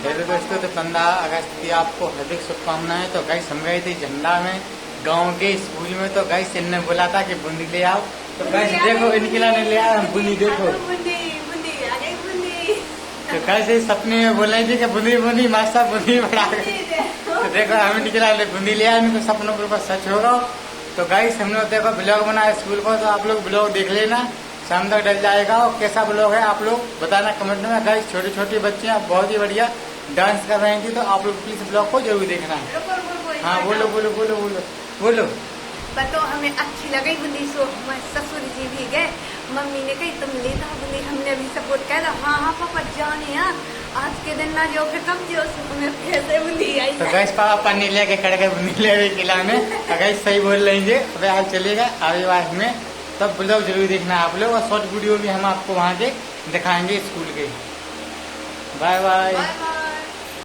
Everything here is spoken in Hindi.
हेलो दोस्तों, तो 15 अगस्त की आपको हार्दिक शुभकामनाएं। तो गाइस हम गए थे झंडा में गांव के स्कूल में। तो गाइस इनने बोला था कि बूंदी ले आओ। तो गाइस देखो इनके लाने ले आया हम बूंदी। देखो तो गाइस ये सपने में बोल रही थी कि बूंदी बूंदी मास्टर बूंदी बढ़ा गई। तो देखो हम इनके लाने बूंदी ले आए। इनको सपनों के ऊपर सच होगा। तो गाइस हम लोग देखो ब्लॉग बनाया स्कूल को। तो आप लोग ब्लॉग देख लेना, शाम तक डल जाएगा। और कैसा ब्लॉग है आप लोग बताना कमेंट में। गाइस छोटी छोटी बच्चियां बहुत ही बढ़िया डांस कर रही थी। तो आप लोग प्लीज ब्लॉग को जरूर देखना है। हाँ बोलो बोलो बोलो बोलो बोलो। बताओ हमें अच्छी लगी बूंदी। सो ससुर जी भी गए, मम्मी ने कही तुम लेता बूंदी। हमने भी सपोर्ट किया। हाँ हाँ पापा जाने यार, आज के दिन ना जो फिर कब जो हमें कैसे बूंदी आई। तो गैस पापा पानी लेके खड़े बूंदी ले खिलाने। गैस सही बोल रही है। अबे आज चलेगा आगे बार में, तब ब्लॉग जरूर देखना आप लोग। और शॉर्ट वीडियो भी हम आपको वहाँ के दिखाएंगे स्कूल के। Bye bye.